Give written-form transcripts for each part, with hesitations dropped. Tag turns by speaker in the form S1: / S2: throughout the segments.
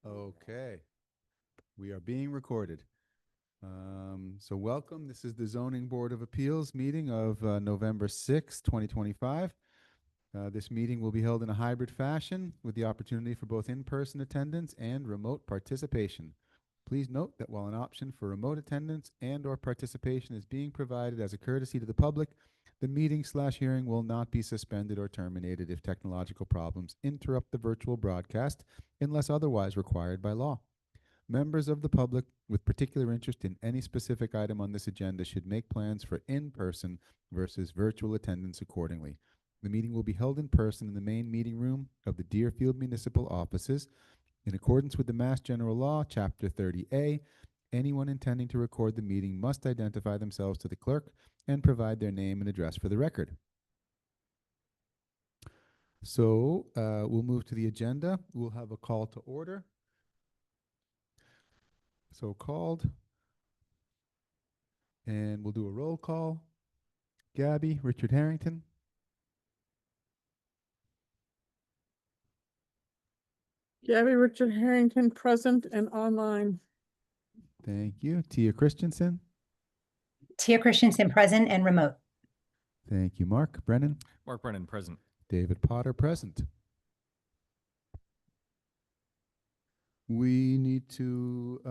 S1: Okay. We are being recorded. So welcome. This is the Zoning Board of Appeals meeting of November 6th, 2025. This meeting will be held in a hybrid fashion with the opportunity for both in-person attendance and remote participation. Please note that while an option for remote attendance and/or participation is being provided as a courtesy to the public, the meeting/hearing will not be suspended or terminated if technological problems interrupt the virtual broadcast unless otherwise required by law. Members of the public with particular interest in any specific item on this agenda should make plans for in-person versus virtual attendance accordingly. The meeting will be held in person in the main meeting room of the Deerfield Municipal Offices. In accordance with the Mass General Law, Chapter 30A, anyone intending to record the meeting must identify themselves to the clerk and provide their name and address for the record. So we'll move to the agenda. We'll have a call to order. So called. And we'll do a roll call. Gabby, Richard Harrington.
S2: Gabby Richard Harrington, present and online.
S1: Thank you. Tia Christensen.
S3: Tia Christensen, present and remote.
S1: Thank you. Mark Brennan.
S4: Mark Brennan, present.
S1: David Potter, present. We need to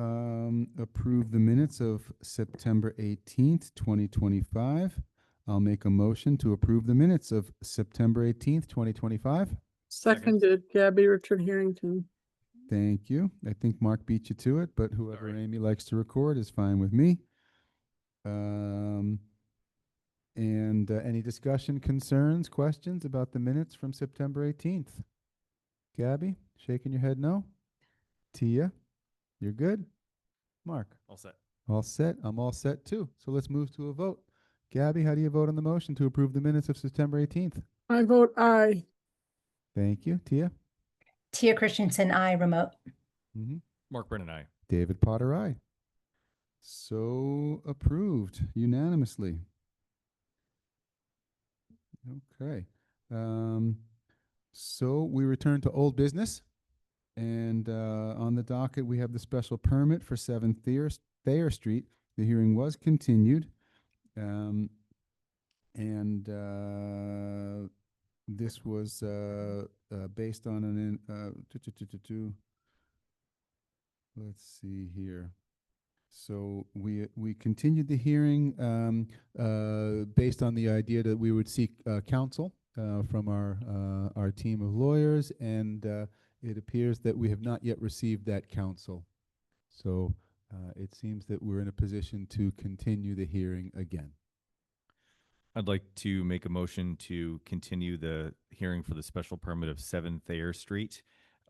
S1: approve the minutes of September 18th, 2025. I'll make a motion to approve the minutes of September 18th, 2025.
S2: Seconded, Gabby Richard Harrington.
S1: Thank you. I think Mark beat you to it, but whoever
S4: Sorry.
S1: Amy likes to record is fine with me. Any discussion, concerns, questions about the minutes from September 18th? Gabby, shaking your head no? Tia, you're good? Mark?
S4: All set.
S1: All set? I'm all set too. So let's move to a vote. Gabby, how do you vote on the motion to approve the minutes of September 18th?
S2: I vote aye.
S1: Thank you. Tia?
S3: Tia Christensen, I, remote.
S4: Mark Brennan, aye.
S1: David Potter, aye. So approved unanimously. Okay. So we return to old business. And on the docket, we have the special permit for 7 Thayer Street. The hearing was continued. This was based on an, let's see here. So we continued the hearing based on the idea that we would seek counsel from our team of lawyers, and it appears that we have not yet received that counsel. So it seems that we're in a position to continue the hearing again.
S4: I'd like to make a motion to continue the hearing for the special permit of 7 Thayer Street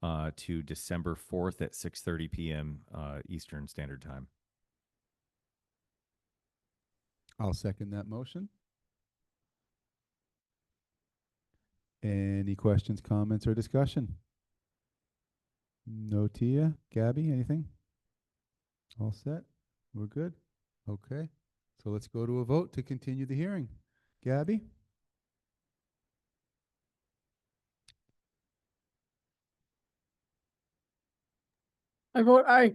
S4: to December 4th at 6:30 p.m. Eastern Standard Time.
S1: I'll second that motion. Any questions, comments, or discussion? No, Tia? Gabby, anything? All set? We're good? Okay. So let's go to a vote to continue the hearing. Gabby?
S2: I vote aye.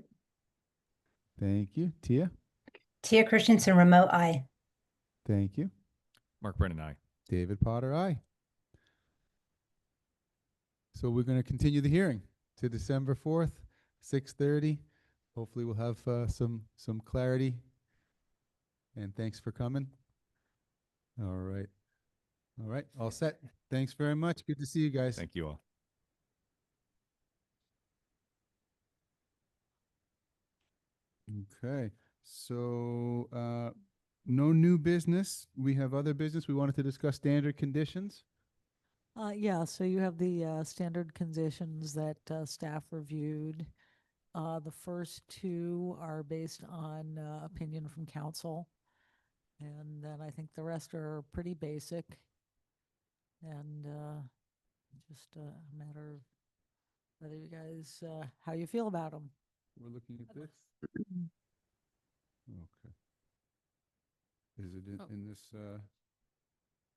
S1: Thank you. Tia?
S3: Tia Christensen, remote, I.
S1: Thank you.
S4: Mark Brennan, aye.
S1: David Potter, aye. So we're going to continue the hearing to December 4th, 6:30. Hopefully we'll have some clarity. And thanks for coming. All right. All right. All set. Thanks very much. Good to see you guys.
S4: Thank you all.
S1: Okay. So no new business. We have other business. We wanted to discuss standard conditions.
S5: Yeah, so you have the standard conditions that staff reviewed. The first 2 are based on opinion from council. And then I think the rest are pretty basic. And just a matter of whether you guys, how you feel about them.
S1: We're looking at this. Okay. Is it in this?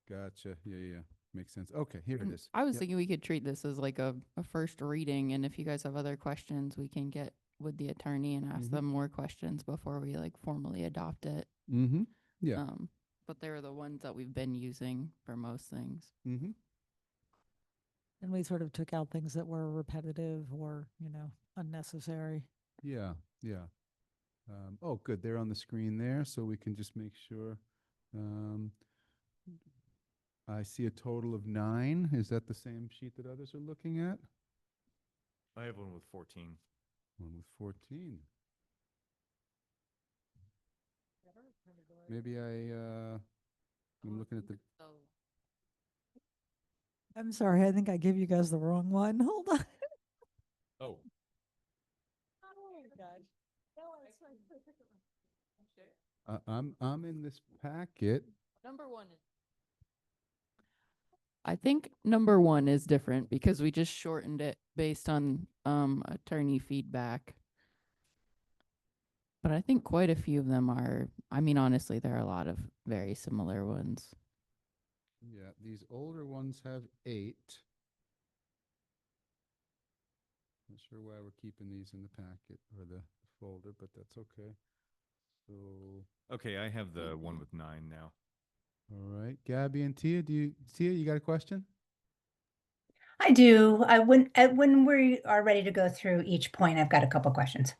S1: Gotcha. Yeah. Makes sense. Okay, here it
S6: And
S1: is.
S6: I was
S1: Yep.
S6: thinking we could treat this as like a first reading, and if you guys have other questions, we can get with the attorney and ask
S1: Mhm.
S6: them more questions before we like formally adopt it.
S1: Mm-hmm. Yeah.
S6: But they're the ones that we've been using for most things.
S1: Mm-hmm.
S5: And we sort of took out things that were repetitive or, unnecessary.
S1: Yeah, yeah. Oh, good. They're on the screen there, so we can just make sure. I see a total of 9. Is that the same sheet that others are looking at?
S4: I have one with 14.
S1: One with 14. Maybe I'm looking at the,
S5: I'm sorry, I think I gave you guys the wrong one. Hold on.
S4: Oh,
S5: Oh my gosh.
S1: I'm in this packet.
S6: Number 1 is. I think number 1 is different because we just shortened it based on attorney feedback. But I think quite a few of them are, I mean, honestly, there are a lot of very similar ones.
S1: Yeah, these older ones have 8. Not sure why we're keeping these in the packet or the folder, but that's okay. So,
S4: okay. I have the one with 9 now.
S1: all right, Gabby and Tia, Tia, you got a question?
S3: I do. When we are ready to go through each point, I've got a couple questions.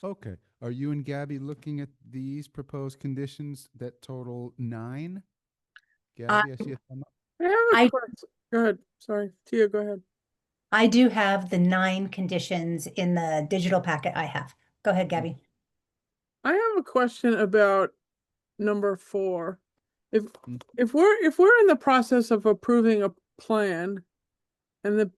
S1: Okay. Are you and Gabby looking at these proposed conditions that total 9? Gabby, I see a thumb up.
S2: I have a
S3: I-
S2: question. Go ahead. Sorry. Tia, go ahead.
S3: I do have the 9 conditions in the digital packet I have. Go ahead, Gabby.
S2: I have a question about number 4. If
S1: Mm.
S2: if we're in the process of approving a plan and the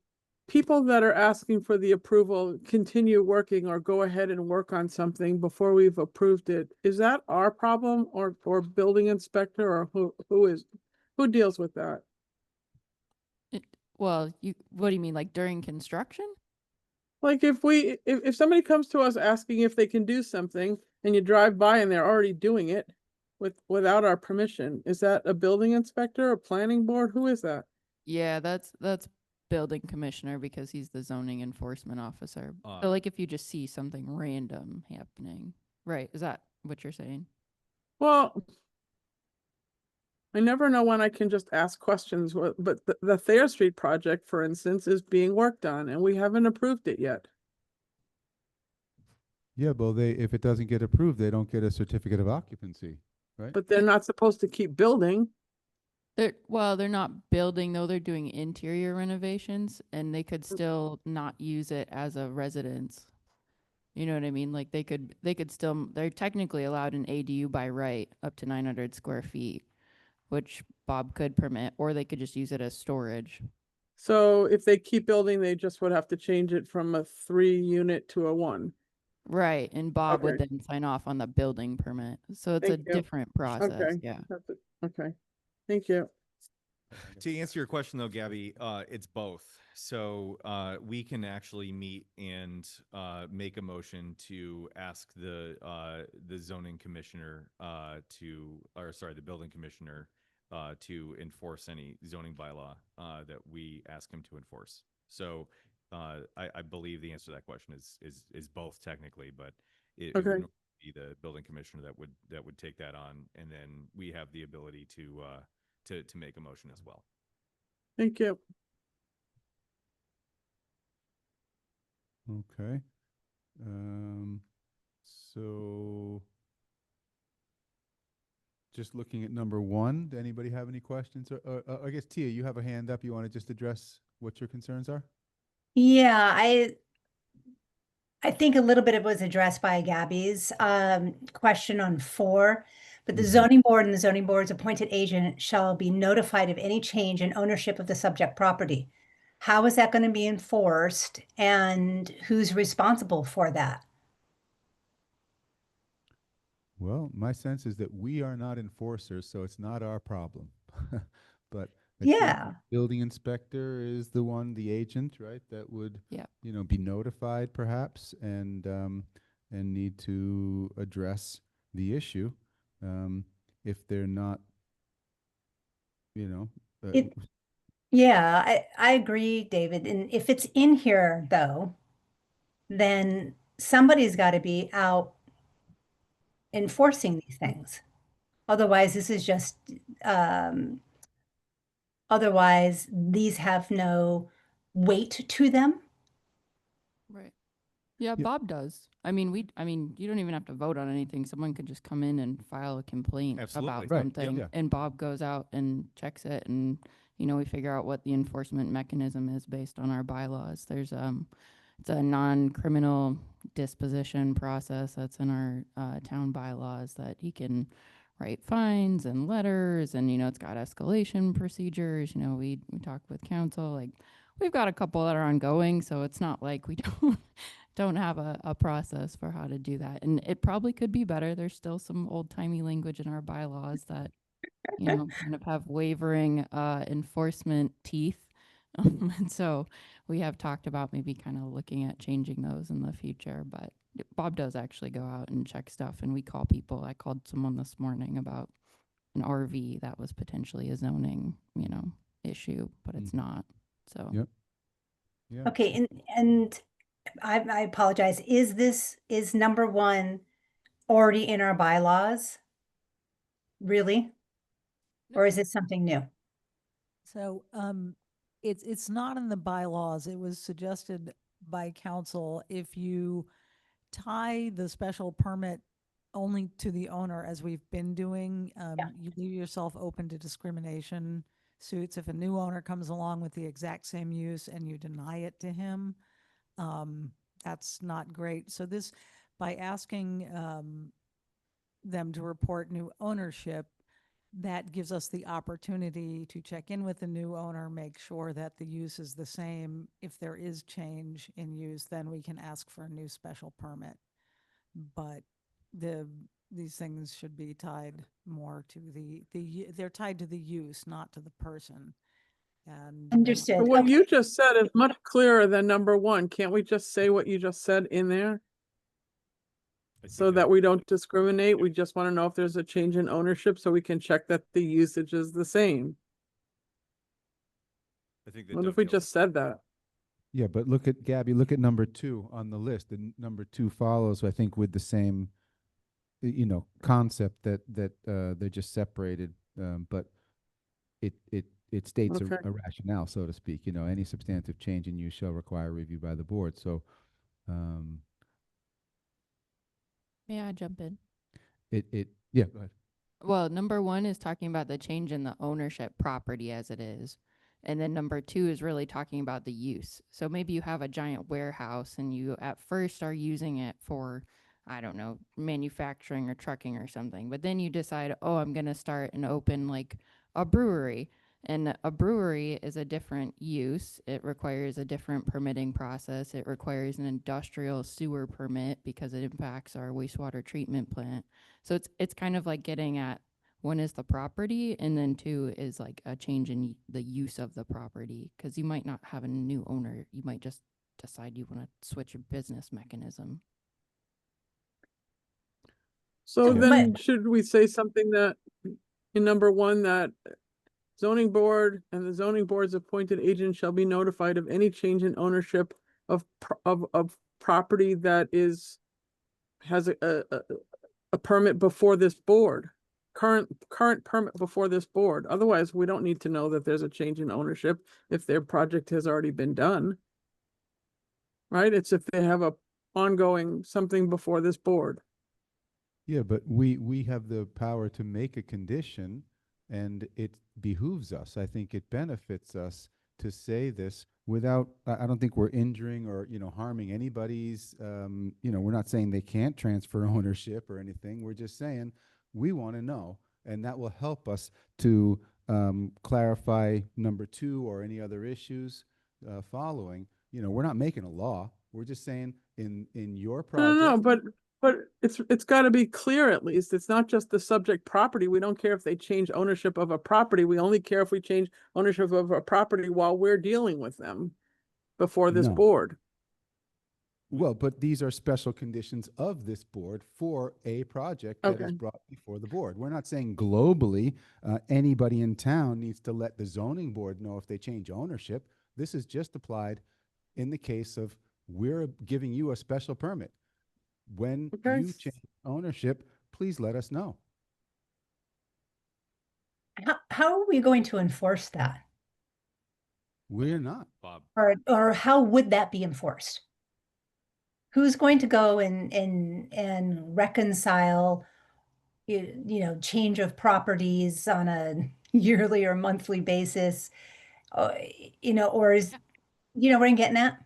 S2: people that are asking for the approval continue working or go ahead and work on something before we've approved it, is that our problem or building inspector or who deals with that?
S6: Well, what do you mean, like during construction?
S2: Like if somebody comes to us asking if they can do something and you drive by and they're already doing it without our permission, is that a building inspector, a planning board? Who is that?
S6: Yeah, that's building commissioner because he's the zoning enforcement officer.
S4: Uh,
S6: So like if you just see something random happening, right? Is that what you're saying?
S2: Well, I never know when I can just ask questions, but the Thayer Street project, for instance, is being worked on and we haven't approved it yet.
S1: Yeah, well, if it doesn't get approved, they don't get a certificate of occupancy, right?
S2: But they're not supposed to keep building.
S6: They're not building though, they're doing interior renovations and they could still not use it as a residence. You know what I mean? Like they could still, they're technically allowed an ADU by right up to 900 square feet, which Bob could permit, or they could just use it as storage.
S2: So if they keep building, they just would have to change it from a 3-unit to a 1.
S6: Right, and Bob would
S2: Okay.
S6: then sign off on the building permit. So it's a
S2: Thank you.
S6: different process,
S2: Okay.
S6: yeah.
S2: That's it. Okay. Thank you.
S4: To answer your question though, Gabby, it's both. So we can actually meet and make a motion to ask the zoning commissioner the building commissioner to enforce any zoning bylaw that we ask him to enforce. So I believe the answer to that question is both technically, but it would
S2: Okay.
S4: normally be the building commissioner that would take that on, and then we have the ability to make a motion as well.
S2: Thank you.
S1: Okay. So just looking at number 1, does anybody have any questions? Or I guess, Tia, you have a hand up. You want to just address what your concerns are?
S3: Yeah, I think a little bit of it was addressed by Gabby's question on 4, but the
S1: Mhm.
S3: zoning board and the zoning board's appointed agent shall be notified of any change in ownership of the subject property. How is that going to be enforced and who's responsible for that?
S1: Well, my sense is that we are not enforcers, so it's not our problem. But I think
S3: Yeah.
S1: the building inspector is the one, the agent, right? That would,
S6: Yeah.
S1: be notified perhaps and need to address the issue. If they're not, you know,
S3: It- Yeah, I agree, David. And if it's in here though, then somebody's got to be out enforcing these things. Otherwise, this is just, um, otherwise these have no weight to them.
S6: Right. Yeah,
S1: Yeah.
S6: Bob does. I mean, you don't even have to vote on anything. Someone could just come in and file a complaint
S4: Absolutely.
S6: about
S1: Right,
S6: something,
S1: yeah.
S6: and Bob goes out and checks it, and we figure out what the enforcement mechanism is based on our bylaws. There's it's a non-criminal disposition process that's in our town bylaws that he can write fines and letters, and it's got escalation procedures. We talk with council, like we've got a couple that are ongoing, so it's not like we don't have a process for how to do that. And it probably could be better. There's still some old timey language in our bylaws that, kind of have wavering enforcement teeth. And so we have talked about maybe kind of looking at changing those in the future. But Bob does actually go out and check stuff, and we call people. I called someone this morning about an RV that was potentially a zoning, issue, but it's not. So
S1: Yep. Yeah.
S3: Okay, and I apologize. Is number one already in our bylaws? Really? Or is it something new?
S5: So, it's not in the bylaws. It was suggested by council if you tie the special permit only to the owner, as we've been doing, you leave yourself open to discrimination suits. If a new owner comes along with the exact same use and you deny it to him, that's not great. So this, by asking, them to report new ownership, that gives us the opportunity to check in with the new owner, make sure that the use is the same. If there is change in use, then we can ask for a new special permit. But these things should be tied more to they're tied to the use, not to the person. And
S3: Understood.
S2: But what
S3: Okay.
S2: you just said is much clearer than number one. Can't we just say what you just said in there?
S4: I think
S2: So that we don't discriminate? We just want to know if there's a change in ownership so we can check that the usage is the same.
S4: I think that
S2: What if we
S4: dovetails.
S2: just said that?
S1: Yeah, but look at Gabby, look at number 2 on the list. And number 2 follows, I think, with the same, concept that they're just separated. But it states
S2: Okay.
S1: a rationale, so to speak. Any substantive change in use shall require review by the board. So,
S6: may I jump in?
S1: yeah, go ahead.
S6: Well, number one is talking about the change in the ownership property as it is. And then number two is really talking about the use. So maybe you have a giant warehouse and you at first are using it for, I don't know, manufacturing or trucking or something. But then you decide, oh, I'm going to start and open like a brewery. And a brewery is a different use. It requires a different permitting process. It requires an industrial sewer permit because it impacts our wastewater treatment plant. So it's kind of like getting at, one is the property, and then two is like a change in the use of the property, because you might not have a new owner. You might just decide you want to switch your business mechanism.
S2: So
S1: Yeah.
S2: then should we say something that in number one, that zoning board and the zoning board's appointed agent shall be notified of any change in ownership of property that has a permit before this board, current permit before this board. Otherwise, we don't need to know that there's a change in ownership if their project has already been done. Right? It's if they have a ongoing something before this board.
S1: Yeah, but we have the power to make a condition, and it behooves us. I think it benefits us to say this without, I don't think we're injuring or, harming anybody's, we're not saying they can't transfer ownership or anything. We're just saying we want to know, and that will help us to clarify number 2 or any other issues following. We're not making a law. We're just saying in your project.
S2: No, but it's got to be clear at least. It's not just the subject property. We don't care if they change ownership of a property. We only care if we change ownership of a property while we're dealing with them before this
S1: No.
S2: board.
S1: Well, but these are special conditions of this board for a project that is
S2: Okay.
S1: brought before the board. We're not saying globally, anybody in town needs to let the zoning board know if they change ownership. This is just applied in the case of we're giving you a special permit. When
S2: Okay.
S1: you change ownership, please let us know.
S3: How are we going to enforce that?
S1: We're not.
S4: Bob,
S3: Or how would that be enforced? Who's going to go and reconcile, change of properties on a yearly or monthly basis? Or is, what I'm getting at?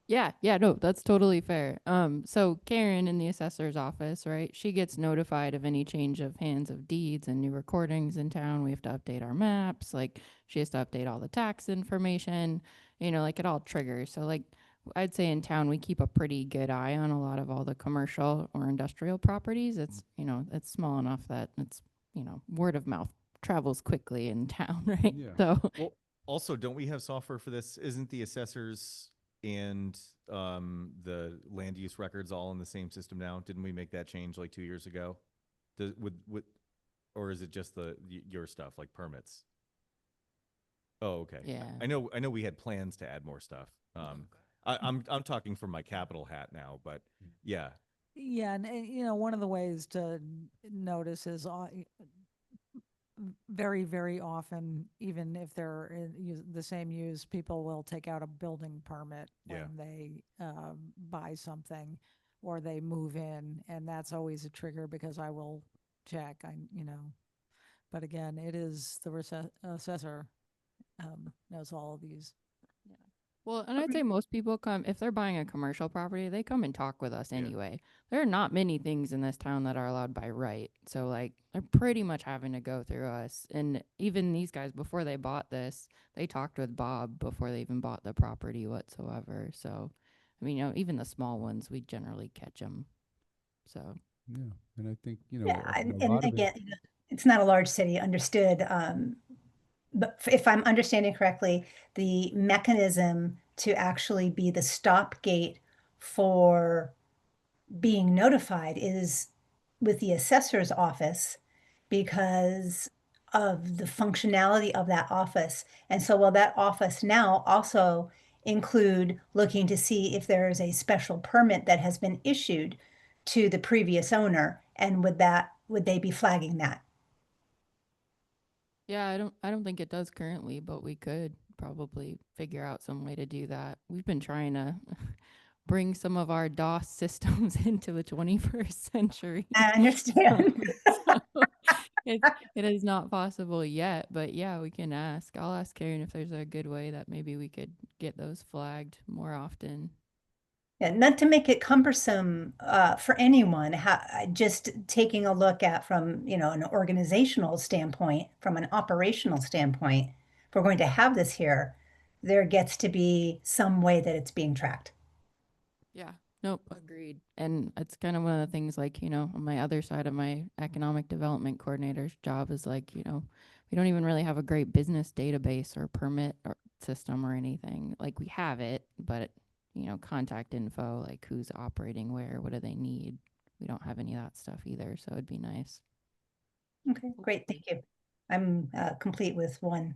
S6: Yeah, no, that's totally fair. So Karen in the assessor's office, right? She gets notified of any change of hands of deeds and new recordings in town. We have to update our maps. Like she has to update all the tax information, like it all triggers. So like I'd say in town, we keep a pretty good eye on a lot of all the commercial or industrial properties. It's, it's small enough that it's, word of mouth travels quickly in town, right?
S1: Yeah.
S6: So
S4: well, also, don't we have software for this? Isn't the assessors and the land use records all in the same system now? Didn't we make that change like 2 years ago? Or is it just your stuff like permits? Oh, okay.
S6: yeah.
S4: I know we had plans to add more stuff. I'm talking from my capital hat now, but yeah.
S5: Yeah, and one of the ways to notice is very, very often, even if they're the same use, people will take out a building permit
S4: Yeah.
S5: when they buy something or they move in, and that's always a trigger because I will check. But again, it is the assessor knows all of these.
S6: Well, and I'd say most people come, if they're buying a commercial property, they come and talk with us
S4: Yeah.
S6: anyway. There are not many things in this town that are allowed by right. So, like, they're pretty much having to go through us. And even these guys, before they bought this, they talked with Bob before they even bought the property whatsoever. So, I mean, even the small ones, we generally catch them. So,
S1: Yeah. And I think,
S3: Yeah,
S1: a
S3: and
S1: lot of it.
S3: again, it's not a large city, understood. But if I'm understanding correctly, the mechanism to actually be the stop gate for being notified is with the assessor's office because of the functionality of that office. And so will that office now also include looking to see if there is a special permit that has been issued to the previous owner? And would they be flagging that?
S6: yeah, I don't think it does currently, but we could probably figure out some way to do that. We've been trying to bring some of our DOS systems into the 21st century.
S3: I understand.
S6: So it is not possible yet, but yeah, we can ask. I'll ask Karen if there's a good way that maybe we could get those flagged more often.
S3: Yeah, not to make it cumbersome for anyone, just taking a look at from, an organizational standpoint, from an operational standpoint, if we're going to have this here, there gets to be some way that it's being tracked.
S6: Yeah. Nope, agreed. And it's kind of one of the things like, on my other side of my economic development coordinator's job is like, we don't even really have a great business database or permit or system or anything. Like we have it, but contact info, like who's operating where, what do they need? We don't have any of that stuff either. So it'd be nice.
S3: Okay, great, thank you. I'm complete with one.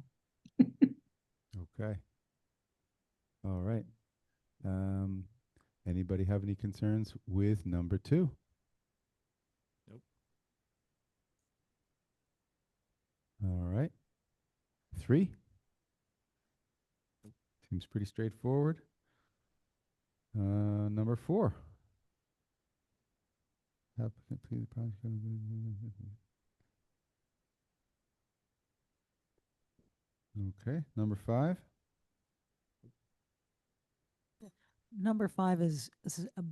S1: Okay. All right. Anybody have any concerns with number 2?
S4: Nope.
S1: All right. 3? Seems pretty straightforward. Number 4. Applicant, please, project. Okay. Number 5.
S5: Number 5 is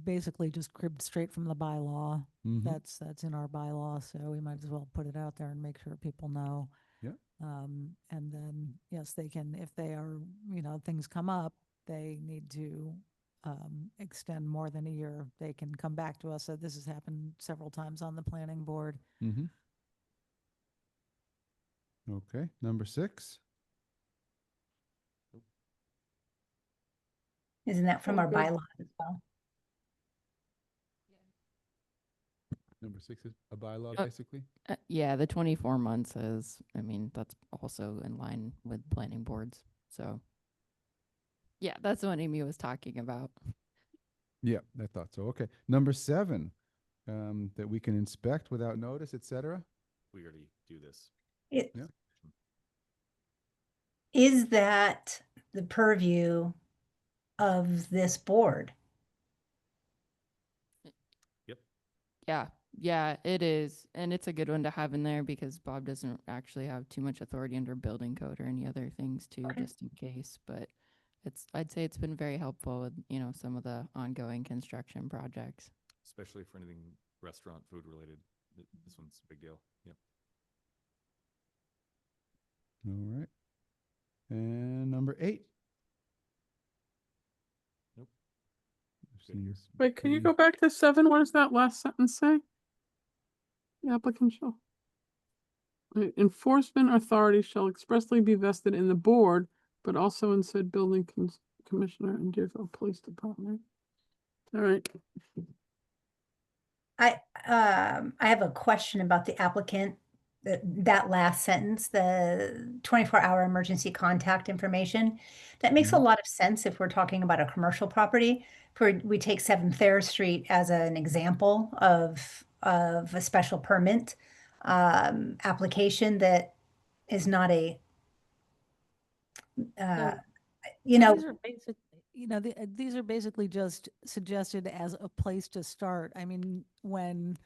S5: basically just cribbed straight from the bylaw.
S1: Mhm.
S5: That's in our bylaw, so we might as well put it out there and make sure people know.
S1: Yeah.
S5: And then, yes, they can, if they are, things come up, they need to extend more than a year. They can come back to us. So this has happened several times on the planning board.
S1: Mm-hmm. Okay. Number 6.
S3: Isn't that from our
S2: Okay.
S3: bylaw as well?
S1: Number 6 is a bylaw,
S6: Uh,
S1: basically?
S6: Yeah, the 24 months is, I mean, that's also in line with planning boards. So, yeah, that's what Amy was talking about.
S1: Yeah, I thought so. Okay. Number 7, that we can inspect without notice, et cetera.
S4: We already do this.
S3: It,
S1: Yeah.
S3: is that the purview of this board?
S6: Yeah, yeah, it is. And it's a good one to have in there because Bob doesn't actually have too much authority under building code or any other things too,
S3: Okay.
S6: just in case. But I'd say it's been very helpful with, some of the ongoing construction projects.
S4: Especially for anything restaurant food related. This one's a big deal. Yep.
S1: All right. And number 8.
S4: Nope.
S1: Seems
S2: Wait, can you
S1: pretty-
S2: go back to 7? What does that last sentence say? The applicant shall. Enforcement authority shall expressly be vested in the board, but also in said building commissioner and Deerfield Police Department. All right.
S3: I have a question about the applicant, that last sentence, the 24-hour emergency contact information. That makes a
S1: Mhm.
S3: lot of sense if we're talking about a commercial property. We take 7 Thayer Street as an example of a special permit application that is not a, uh,
S5: So-
S3: you
S5: So
S3: know,
S5: these are basic, these are basically just suggested as a place to start. I mean, when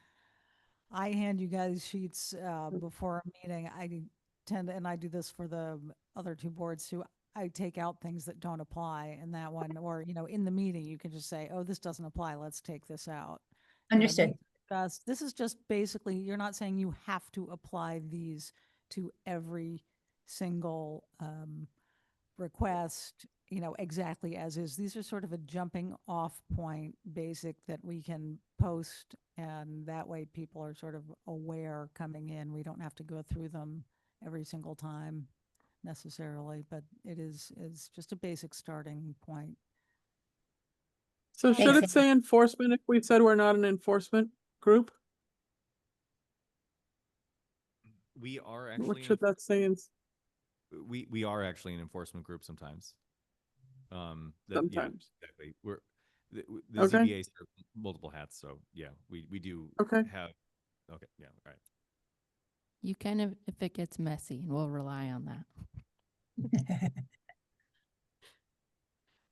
S5: I hand you guys sheets before a meeting, I tend to, and I do this for the other 2 boards too. I take out things that don't apply in that one, or, in the meeting, you can just say, oh, this doesn't apply, let's take this out.
S3: understood.
S5: This is just basically, you're not saying you have to apply these to every single request, exactly as is. These are sort of a jumping off point basic that we can post, and that way people are sort of aware coming in. We don't have to go through them every single time necessarily, but it is just a basic starting point.
S2: So should
S3: Thanks,
S2: it say enforcement if we said we're not an enforcement group?
S4: We are
S2: What
S4: actually
S2: should that say in
S4: we are actually an enforcement group sometimes. Yeah,
S2: sometimes?
S4: exactly. We're the
S2: Okay.
S4: ZBA serve multiple hats, so yeah, we do
S2: Okay.
S4: have. Okay, yeah, all right.
S6: You can if it gets messy, and we'll rely on that.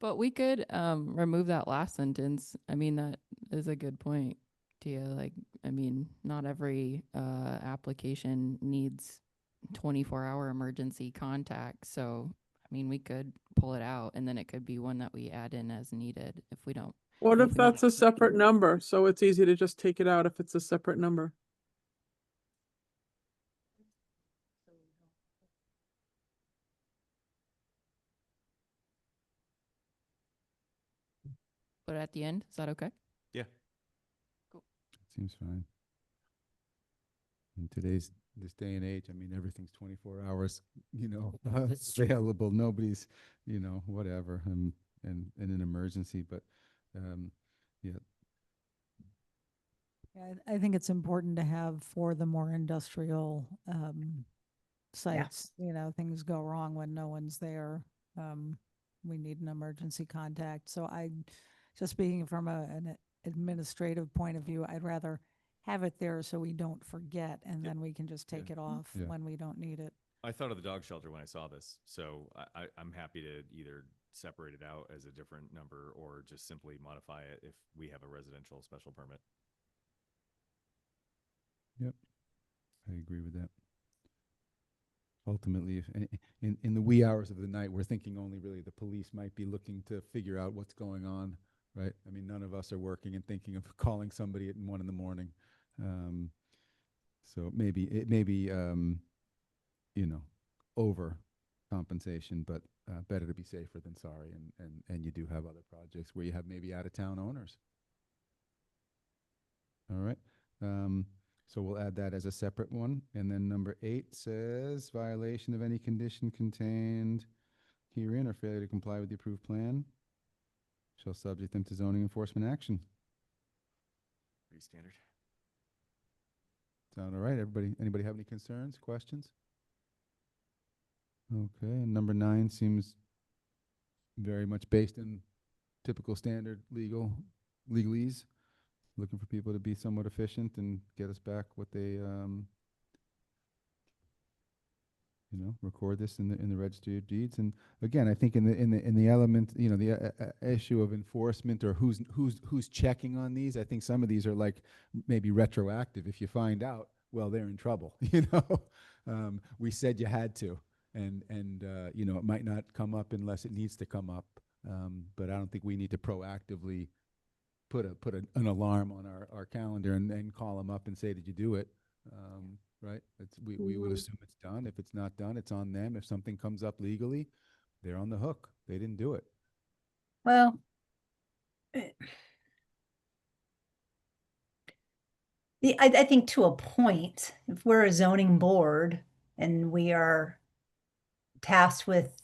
S6: But we could remove that last sentence. I mean, that is a good point, Tia. Like, I mean, not every application needs 24-hour emergency contact. So, I mean, we could pull it out and then it could be one that we add in as needed if we don't.
S2: What
S6: know,
S2: if
S6: we wanna
S2: that's a
S6: keep it.
S2: separate number? So it's easy to just take it out if it's a separate number.
S6: But at the end, is that okay?
S4: Yeah.
S1: Seems fine. In this day and age, I mean, everything's 24 hours, available. Nobody's, whatever, and in an emergency, but, yeah,
S5: Yeah, I think it's important to have for the more industrial sites, things go wrong when no one's there. We need an emergency contact. So just speaking from an administrative point of view, I'd rather have it there so we don't forget, and then we can just take
S4: Yeah.
S5: it off
S1: Yeah.
S5: when we don't need it.
S4: I thought of the dog shelter when I saw this, so I'm happy to either separate it out as a different number or just simply modify it if we have a residential special permit.
S1: yep, I agree with that. Ultimately, if in the wee hours of the night, we're thinking only really the police might be looking to figure out what's going on, right? I mean, none of us are working and thinking of calling somebody at 1 a.m. So it may be, over compensation, but better to be safer than sorry. And you do have other projects where you have maybe out of town owners. All right. So we'll add that as a separate one. And then number 8 says violation of any condition contained herein or failure to comply with the approved plan shall subject them to zoning enforcement action.
S4: Pretty standard.
S1: Sound all right? Anybody have any concerns, questions? Okay, and number 9 seems very much based in typical standard legalese, looking for people to be somewhat efficient and get us back what they, record this in the registry of deeds. And again, I think in the element, the issue of enforcement or who's checking on these, I think some of these are like maybe retroactive. If you find out, well, they're in trouble. We said you had to, and it might not come up unless it needs to come up. But I don't think we need to proactively put an alarm on our calendar and call them up and say, did you do it? Right? We would assume it's done. If it's not done, it's on them. If something comes up legally, they're on the hook. They didn't do it.
S3: Well, I think to a point, if we're a zoning board and we are tasked with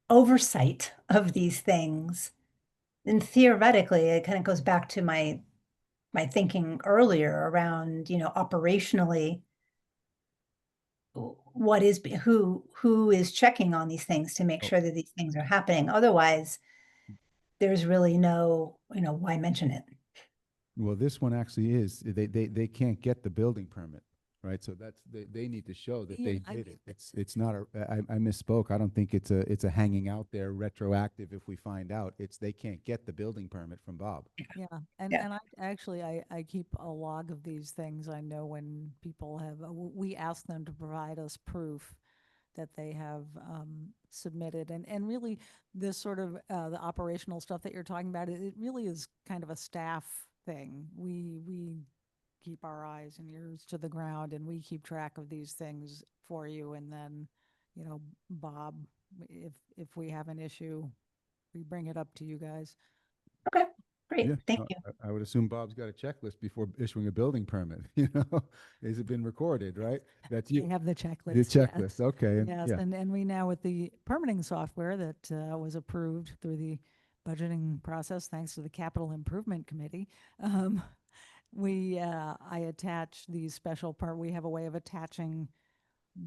S3: oversight of these things, then theoretically, it kind of goes back to my thinking earlier around, operationally, what is who is checking on these things to make
S1: Oh.
S3: sure that these things are happening. Otherwise, there's really no, why mention it?
S1: Well, this one actually is, they can't get the building permit, right? So they need to show that
S5: Yeah,
S1: they
S5: I
S1: did
S5: mean,
S1: it. It's not I misspoke. I don't think it's a hanging out there retroactive if we find out. They can't get the building permit from Bob.
S5: Yeah, and
S3: Yeah.
S5: and I keep a log of these things. I know when people have we ask them to provide us proof that they have submitted, and really this sort of the operational stuff that you're talking about, it really is kind of a staff thing. We keep our eyes and ears to the ground, and we keep track of these things for you, and then Bob, if we have an issue, we bring it up to you guys.
S3: Okay, great.
S1: Yeah,
S3: Thank
S1: no,
S3: you.
S1: I would assume Bob's got a checklist before issuing a building permit, Has it been recorded, right? That's
S5: We
S1: you.
S5: have the checklist.
S1: The
S5: yes.
S1: checklist, okay. And
S5: Yes,
S1: yeah,
S5: and we now with the permitting software that was approved through the budgeting process, thanks to the Capital Improvement Committee, I attach these we have a way of attaching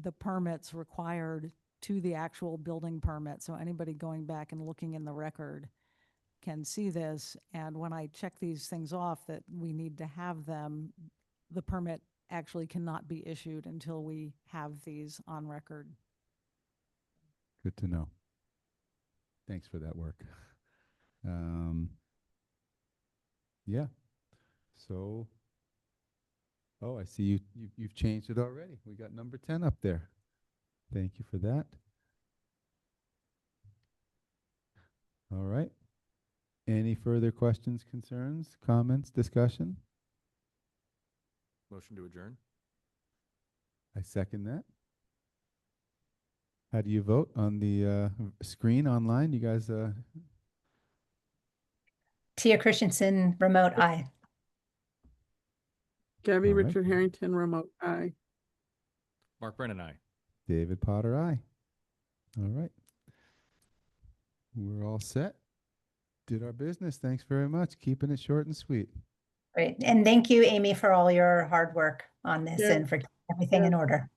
S5: the permits required to the actual building permit. So anybody going back and looking in the record can see this. And when I check these things off that we need to have them, the permit actually cannot be issued until we have these on record.
S1: good to know. Thanks for that work. Yeah. So, I see you've changed it already. We got number 10 up there. Thank you for that. All right. Any further questions, concerns, comments, discussion?
S4: Motion to adjourn?
S1: I second that. How do you vote on the screen online? You guys,
S3: Tia Christensen, remote aye.
S2: Gabby
S1: All right.
S2: Richard Harrington, remote aye.
S4: Mark Brennan, aye.
S1: David Potter, aye. All right. We're all set. Did our business. Thanks very much. Keeping it short and sweet.
S3: Great. And thank you, Amy, for all your hard work on this
S2: Yeah.
S3: and for keeping everything in order.